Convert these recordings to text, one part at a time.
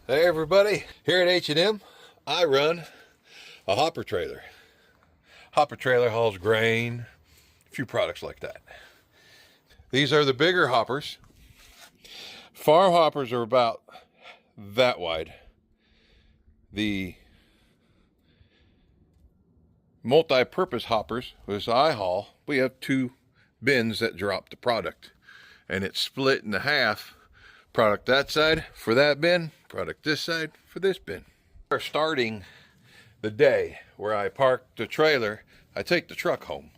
Hey everybody, here at H&M, I run a hopper trailer. Hopper trailer hauls grain, a few products like that. These are the bigger hoppers. Farm hoppers are about that wide. The multi-purpose hoppers, which I haul, we have two bins that drop the product. And it's split in half. Product that side for that bin, product this side for this bin. We're starting the day where I park the trailer. I take the truck home,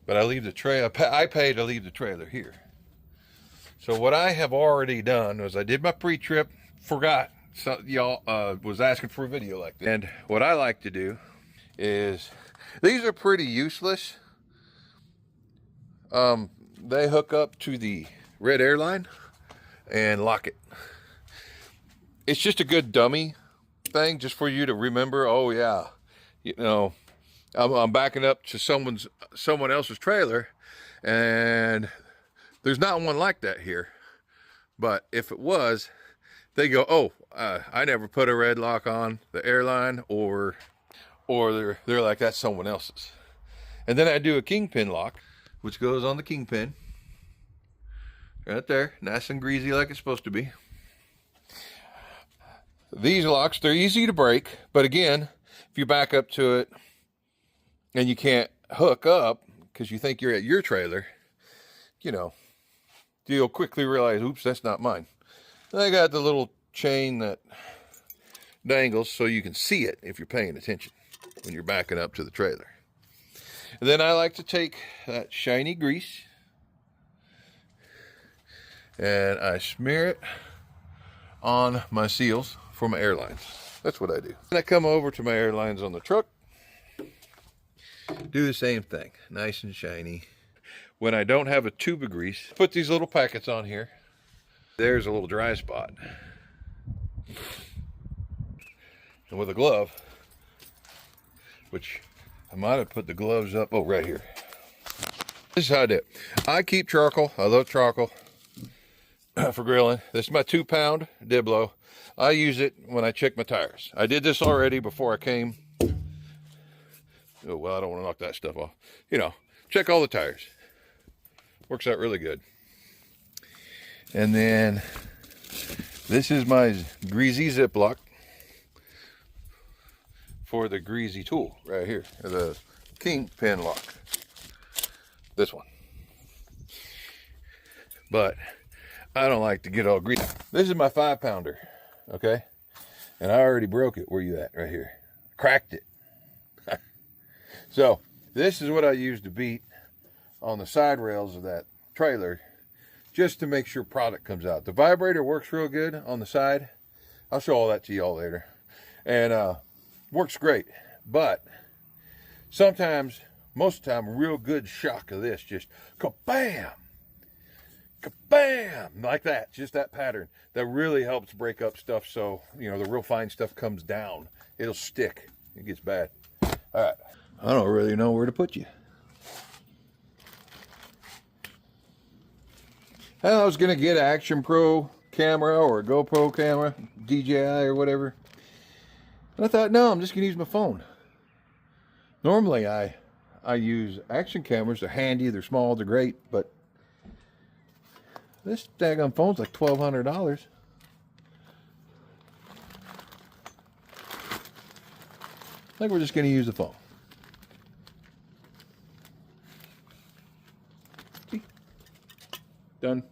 but I leave the trailer. I pay to leave the trailer here. So what I have already done was I did my pre-trip, forgot. So y'all was asking for a video like this. And what I like to do is, these are pretty useless. They hook up to the red airline and lock it. It's just a good dummy thing, just for you to remember. Oh yeah, you know, I'm backing up to someone else's trailer, and there's not one like that here. But if it was, they go, oh, I never put a red lock on the airline, or they're like, that's someone else's. And then I do a kingpin lock, which goes on the kingpin. Right there, nice and greasy like it's supposed to be. These locks, they're easy to break, but again, if you back up to it and you can't hook up because you think you're at your trailer, you know, you'll quickly realize, oops, that's not mine. I got the little chain that dangles so you can see it if you're paying attention when you're backing up to the trailer. And then I like to take that shiny grease and I smear it on my seals for my airlines. That's what I do. And I come over to my airlines on the truck, do the same thing, nice and shiny. When I don't have a tube of grease, put these little packets on here. There's a little dry spot. And with a glove, which I might have put the gloves up, oh, right here. This is how I do it. I keep charcoal, I love charcoal. For grilling. This is my 2-pound Diblo. I use it when I check my tires. I did this already before I came. Oh, well, I don't want to knock that stuff off. You know, check all the tires. Works out really good. And then this is my greasy Ziploc for the greasy tool right here, the kingpin lock. This one. But I don't like to get all greasy. This is my 5-pounder, okay? And I already broke it. Where you at? Right here. Cracked it. So this is what I use to beat on the side rails of that trailer, just to make sure product comes out. The vibrator works real good on the side. I'll show all that to y'all later. And works great. But sometimes, most of the time, a real good shock of this, just kabam! Kabam! Like that, just that pattern. That really helps break up stuff, so, you know, the real fine stuff comes down. It'll stick. It gets bad. All right. I don't really know where to put you. I was going to get an Action Pro camera or a GoPro camera, DJI or whatever. And I thought, no, I'm just going to use my phone. Normally, I use action cameras. They're handy, they're small, they're great, but this daggone phone's like $1,200. I think we're just going to use the phone. See? Done.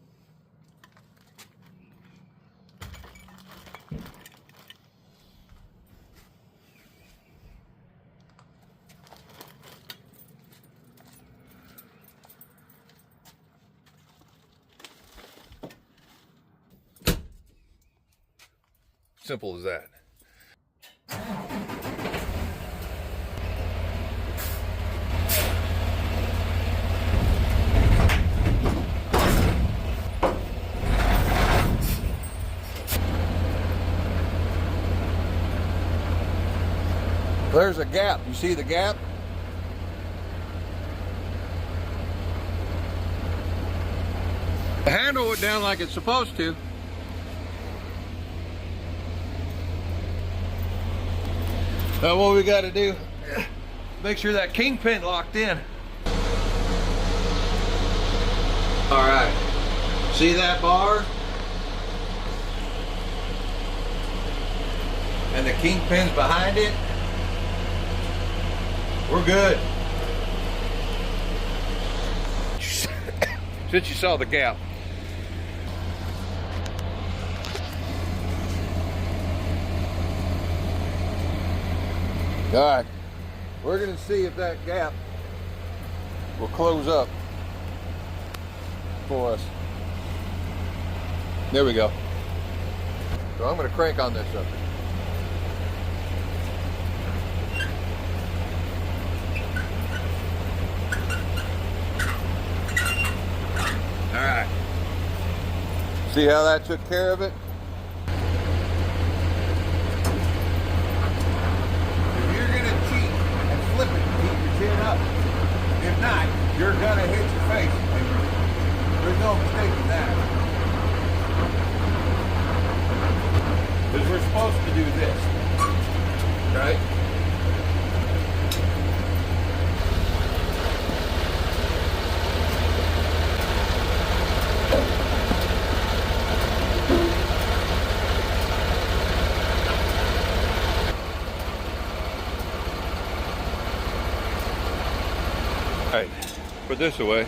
Simple as that. There's a gap. You see the gap? The handle went down like it's supposed to. Now what we got to do, make sure that kingpin locked in. All right, see that bar? And the kingpin's behind it. We're good. Since you saw the gap. All right, we're gonna see if that gap will close up for us. There we go. So I'm gonna crank on this sucker. All right. See how that took care of it? If you're gonna cheat and flip it, keep your chin up. If not, you're gonna hit your face. There's no mistaking that. Because we're supposed to do this, right? All right, put this away.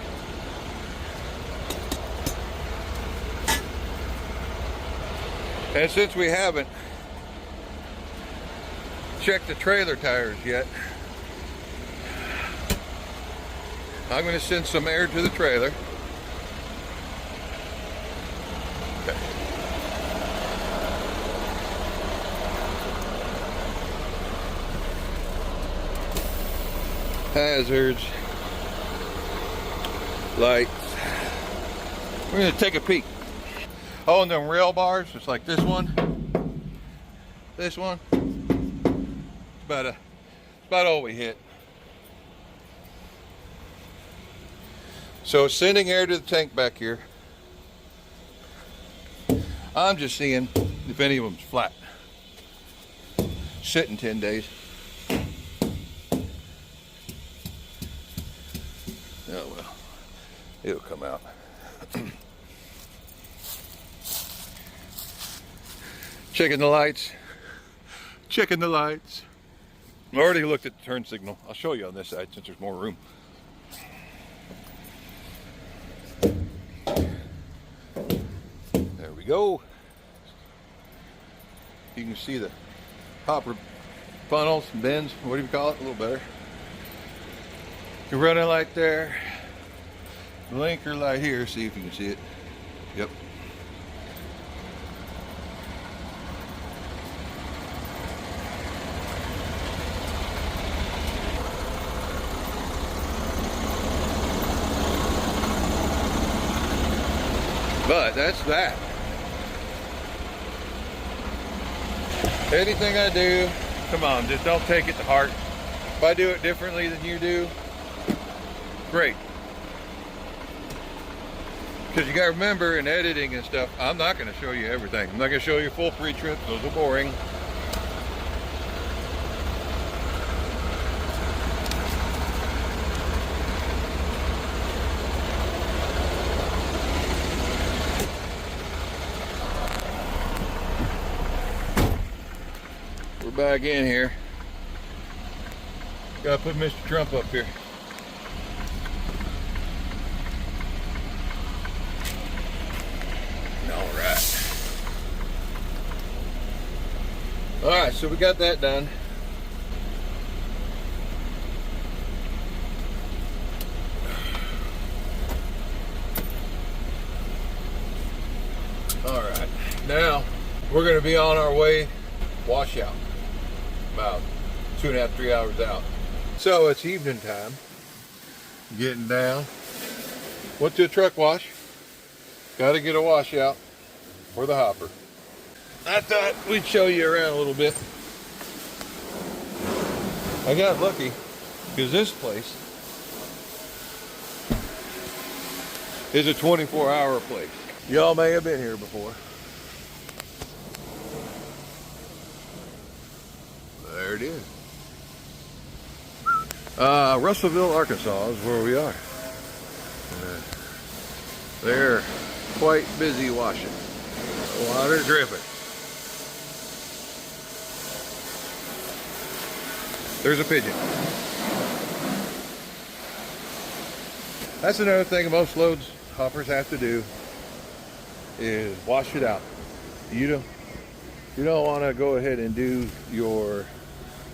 And since we haven't checked the trailer tires yet, I'm going to send some air to the trailer. Okay. Hazards, lights. We're going to take a peek. Oh, and them rail bars, just like this one. This one. It's about all we hit. So sending air to the tank back here. I'm just seeing if any of them's flat. Sitting 10 days. Oh well, it'll come out. Checking the lights. Checking the lights. I already looked at the turn signal. I'll show you on this side since there's more room. There we go. You can see the hopper funnels, bends, what do you call it? A little better. Your running light there. Blinker light here, see if you can see it. Yep. But that's that. Anything I do, come on, just don't take it to heart. If I do it differently than you do, great. Because you got to remember in editing and stuff, I'm not going to show you everything. I'm not going to show you full pre-trips, those are boring. We're back in here. Got to put Mr. Trump up here. All right, so we got that done. All right, now we're gonna be on our way washout, about 2.5, 3 hours out. So it's evening time, getting down. Went to a truck wash, got to get a washout for the hopper. I thought we'd show you around a little bit. I got lucky because this place is a 24-hour place. Y'all may have been here before. There it is. Russellville, Arkansas is where we are. They're quite busy washing. Water dripping. There's a pigeon. That's another thing most loads hoppers have to do is wash it out. You don't want to go ahead and do your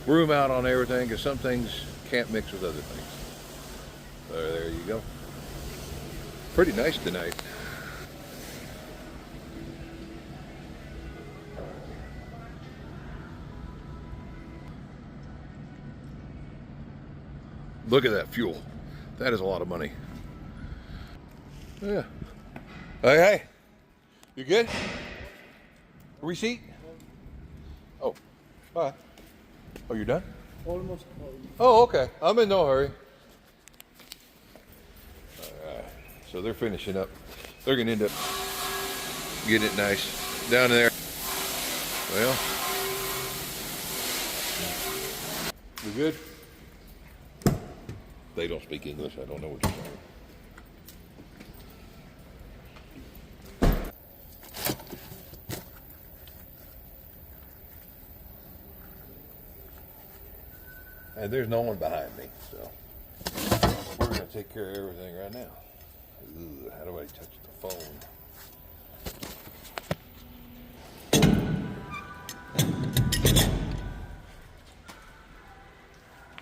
broom out on everything, because some things can't mix with other things. So there you go. Pretty nice tonight. Look at that fuel. That is a lot of money. Yeah. Hey, hey. You good? Receipt? Oh, bye. Oh, you're done? Almost. Oh, okay. I'm in no hurry. All right. So they're finishing up. They're going to end up getting it nice down there. Well, we good? They don't speak English. I don't know what you're saying. And there's no one behind me, so we're going to take care of everything right now. Ooh, how do I touch the phone?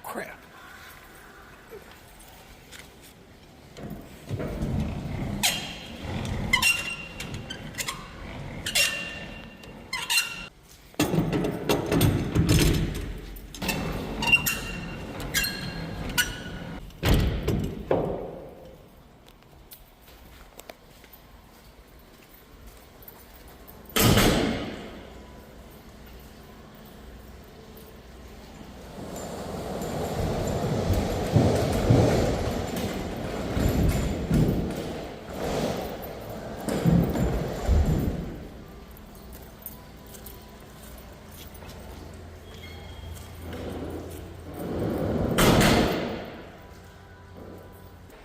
Crap.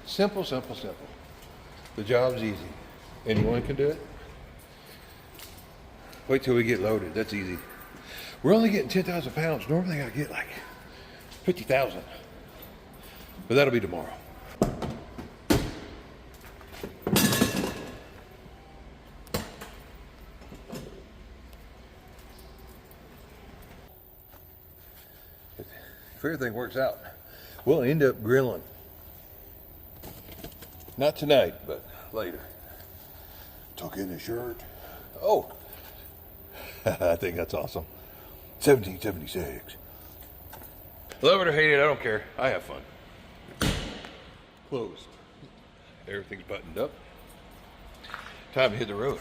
Simple, simple, simple. The job's easy. Anyone can do it. Wait till we get loaded. That's easy. We're only getting 10,000 pounds. Normally I get like 50,000. But that'll be tomorrow. If everything works out, we'll end up grilling. Not tonight, but later. Tuck in his shirt. Oh, I think that's awesome. 1776. Love it or hate it, I don't care. I have fun. Closed. Everything's buttoned up. Time to hit the road.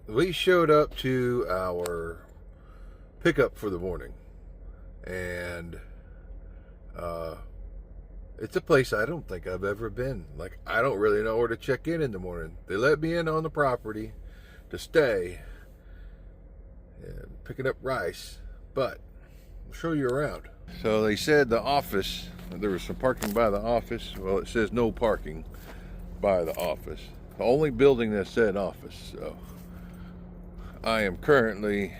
We showed up to our pickup for the morning, and it's a place I don't think I've ever been. Like, I don't really know where to check in the morning. They let me in on the property to stay and picking up rice, but I'll show you around. So they said the office, there was some parking by the office. Well, it says no parking by the office. The only building that said office. So I am currently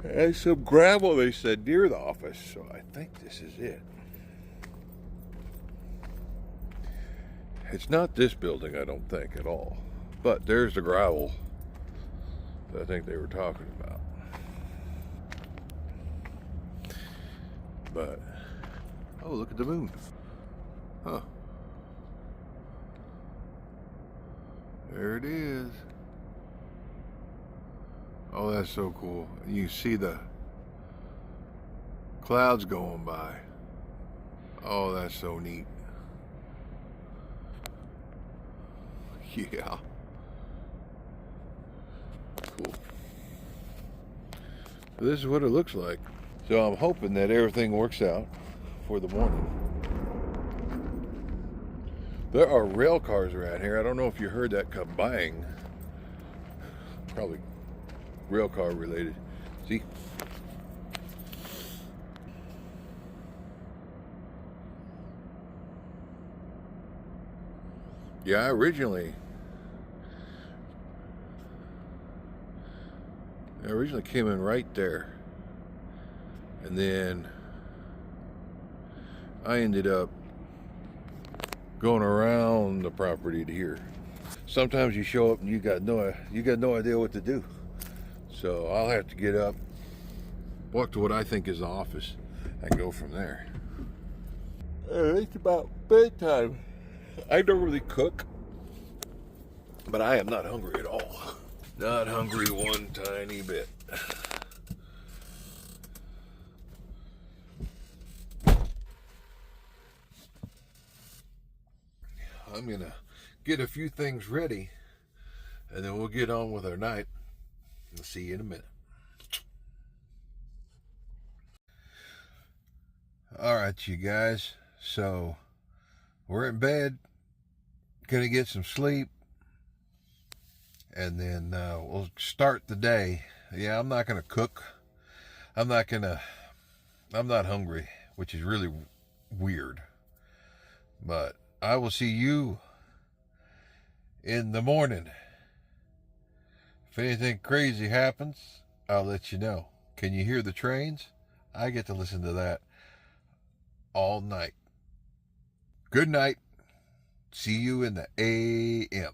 and some gravel, they said, near the office, so I think this is it. It's not this building, I don't think, at all. But there's the gravel that I think they were talking about. But, oh, look at the moon. Huh. There it is. Oh, that's so cool. You see the clouds going by. Oh, that's so neat. Yeah. Cool. So this is what it looks like. So I'm hoping that everything works out for the morning. There are rail cars around here. I don't know if you heard that come bang. Probably rail car related. See? Yeah, I originally came in right there, and then I ended up going around the property to here. Sometimes you show up and you got no idea what to do. So I'll have to get up, walk to what I think is the office, and go from there. It's about bedtime. I don't really cook, but I am not hungry at all. Not hungry one tiny bit. I'm gonna get a few things ready, and then we'll get on with our night. I'll see you in a minute. All right, you guys. So we're in bed, gonna get some sleep, and then we'll start the day. Yeah, I'm not gonna cook. I'm not hungry, which is really weird. But I will see you in the morning. If anything crazy happens, I'll let you know. Can you hear the trains? I get to listen to that all night. Good night. See you in the AM.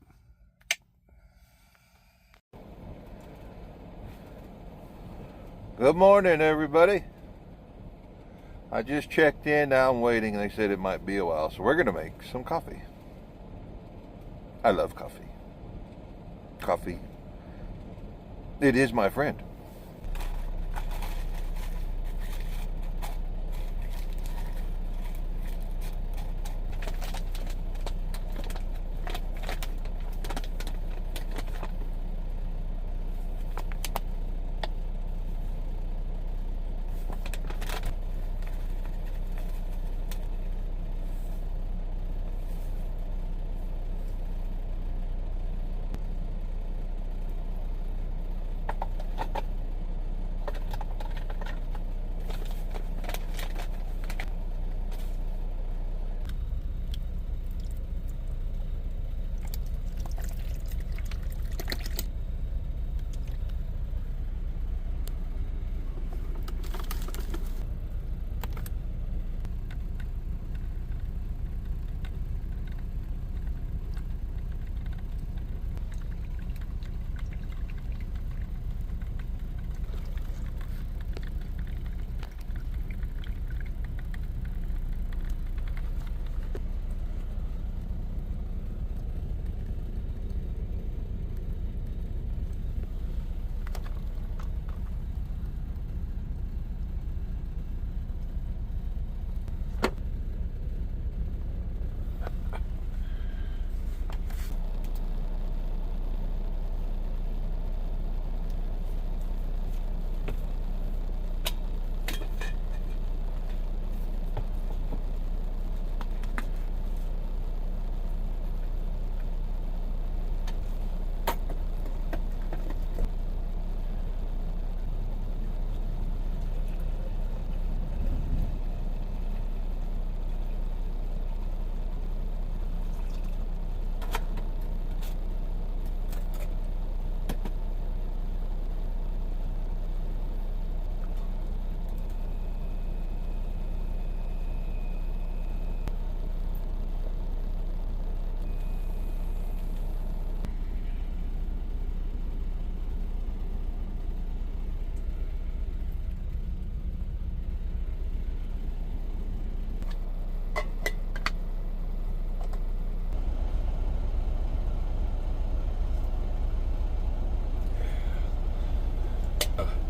Good morning, everybody. I just checked in. Now I'm waiting, and they said it might be a while, so we're going to make some coffee. I love coffee. Coffee. It is my friend.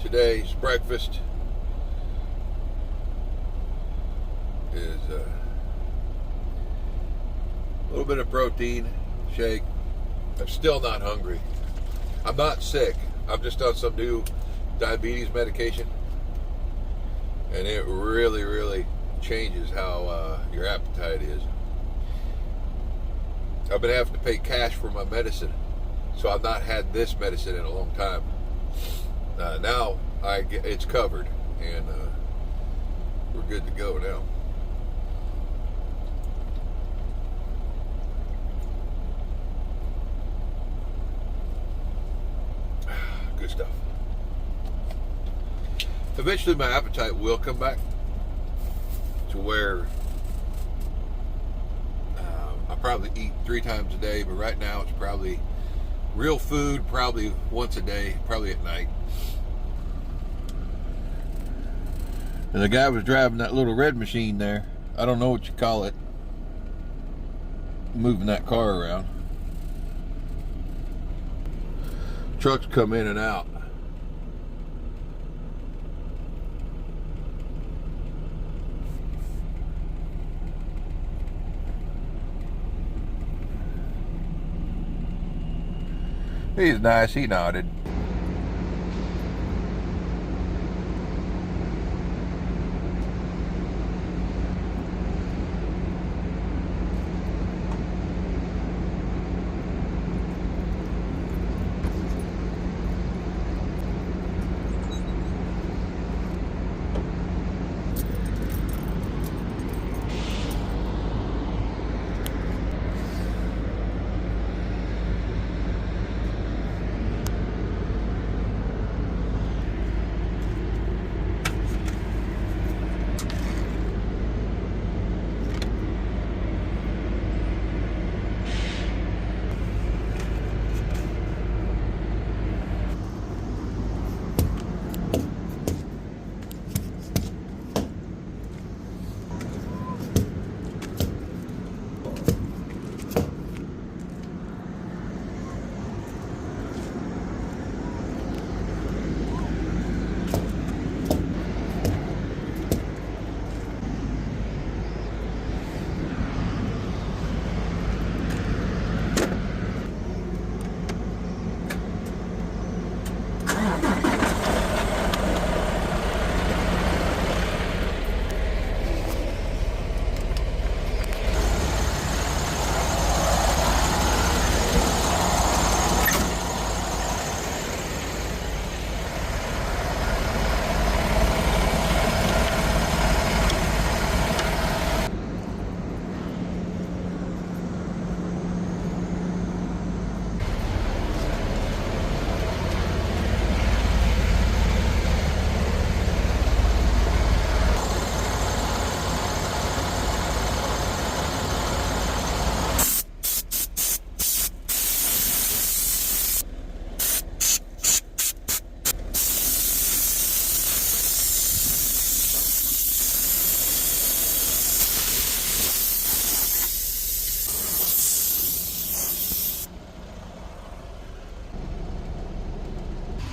Today's breakfast is a little bit of protein shake. I'm still not hungry. I'm not sick. I'm just on some new diabetes medication, and it really changes how your appetite is. I've been having to pay cash for my medicine, so I've not had this medicine in a long time. Now it's covered, and we're good to go now. Good stuff. Eventually my appetite will come back to where I probably eat 3 times a day, but right now it's probably real food, probably once a day, probably at night. And the guy was driving that little red machine there. I don't know what you call it, moving that car around. Trucks come in and out. He's nice, he nodded.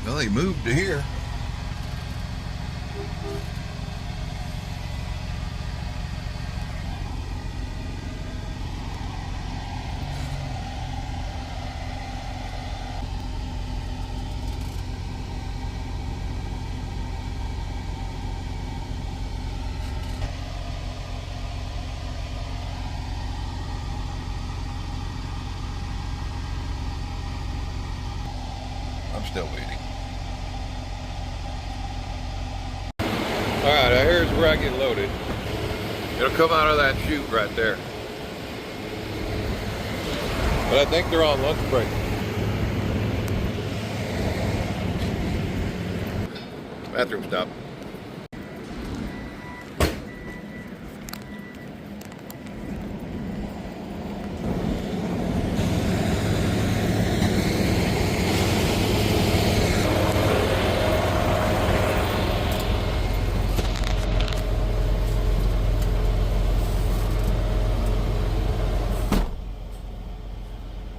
Well, he moved to here. I'm still waiting. Alright, here's where I get loaded. It'll come out of that chute right there. But I think they're on lunch break. Bathroom stop.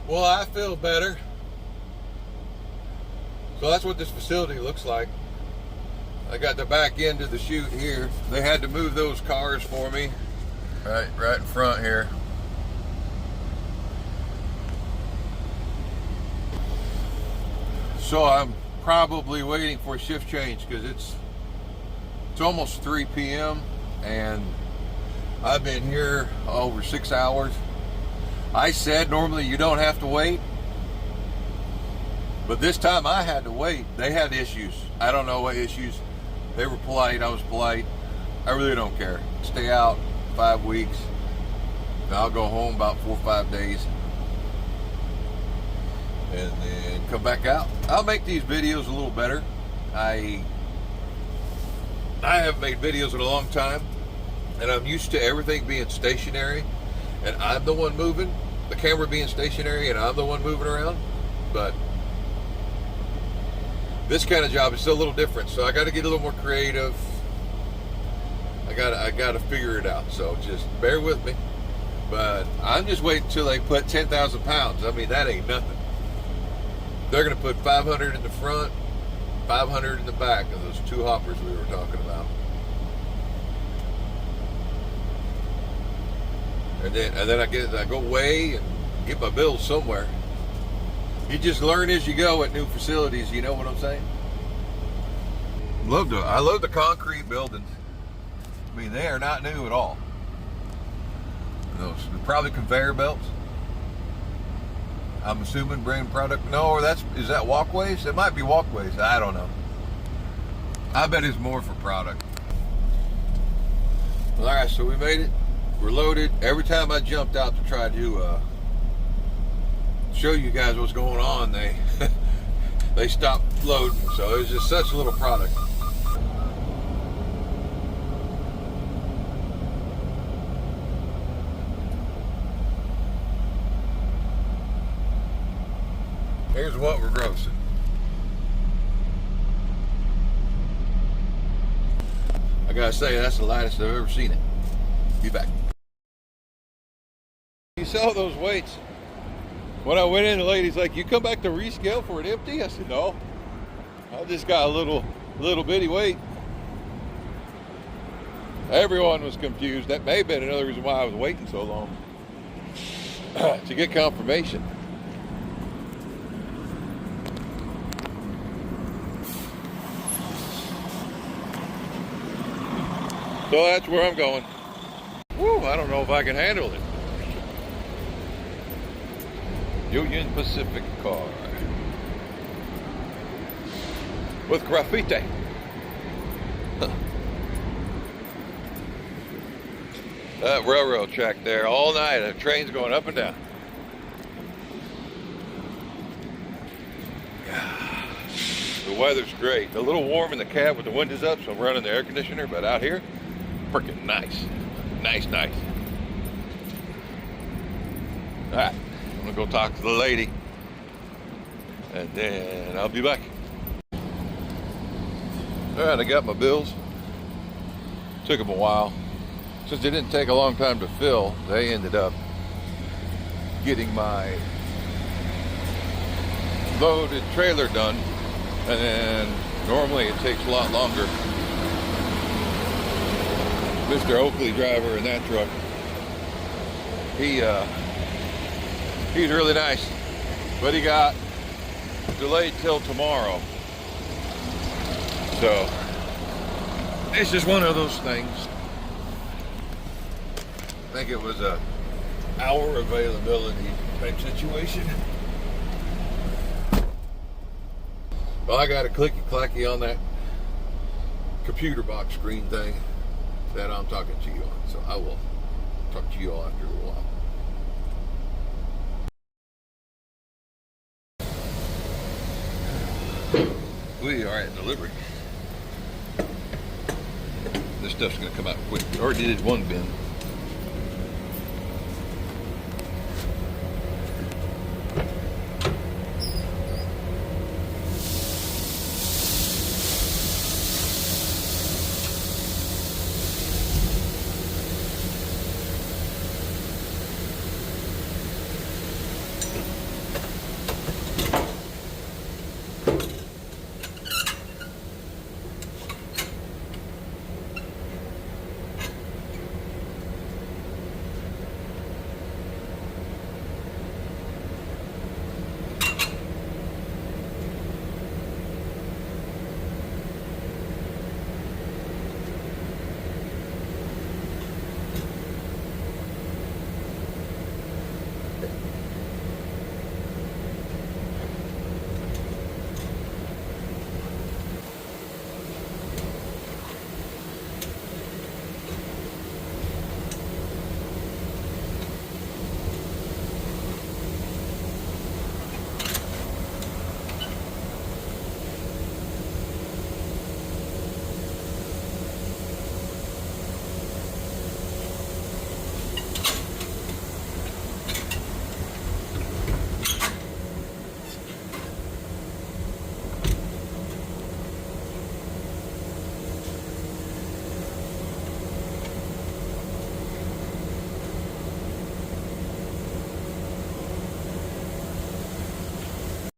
Well, I feel better. So that's what this facility looks like. I got the back end of the chute here. They had to move those cars for me. Right in front here. So I'm probably waiting for a shift change because it's almost 3 p.m. and I've been here over 6 hours. I said normally you don't have to wait, But this time I had to wait. They had issues. I don't know what issues. They were polite. I was polite. I really don't care. Stay out 5 weeks. I'll go home about 4 or 5 days. And then come back out. I'll make these videos a little better. I haven't made videos in a long time. And I'm used to everything being stationary. And I'm the one moving. The camera being stationary and I'm the one moving around. But this kind of job is still a little different, so I got to get a little more creative. I got to figure it out. So just bear with me. But I'm just waiting until they put 10,000 pounds. I mean, that ain't nothing. They're going to put 500 in the front, 500 in the back of those 2 hoppers we were talking about. And then I go weigh and get my bills somewhere. You just learn as you go at new facilities, you know what I'm saying? I love the concrete buildings. I mean, they are not new at all. Those are probably conveyor belts. I'm assuming brand product. No, is that walkways? It might be walkways. I don't know. I bet it's more for product. All right, so we made it. We're loaded. Every time I jumped out to try to show you guys what's going on, they stopped loading. So it was just such a little product. Here's what we're grossing. I gotta say, that's the lightest I've ever seen it. Be back. You saw those weights. When I went in, the lady's like, "You come back to rescale for it empty?" I said, "No, I just got a little bitty weight." Everyone was confused. That may have been another reason why I was waiting so long to get confirmation. So that's where I'm going. Woo, I don't know if I can handle it. Union Pacific car with graffiti. That railroad track there all night. The train's going up and down. The weather's great. A little warm in the cab with the windows up, so I'm running the air conditioner, but out here, freaking nice. Nice. All right. I'm gonna go talk to the lady and then I'll be back. All right, I got my bills. Took them a while. Since they didn't take a long time to fill, they ended up getting my loaded trailer done, and then normally it takes a lot longer. Mr. Oakley, driver in that truck, he's really nice, but he got delayed till tomorrow. So it's just one of those things. I think it was a hour availability type situation. Well, I got a clicky clacky on that computer box screen thing that I'm talking to you on. So I will talk to you all after a little while. We are at delivery. This stuff's gonna come out quick. We already did one bin.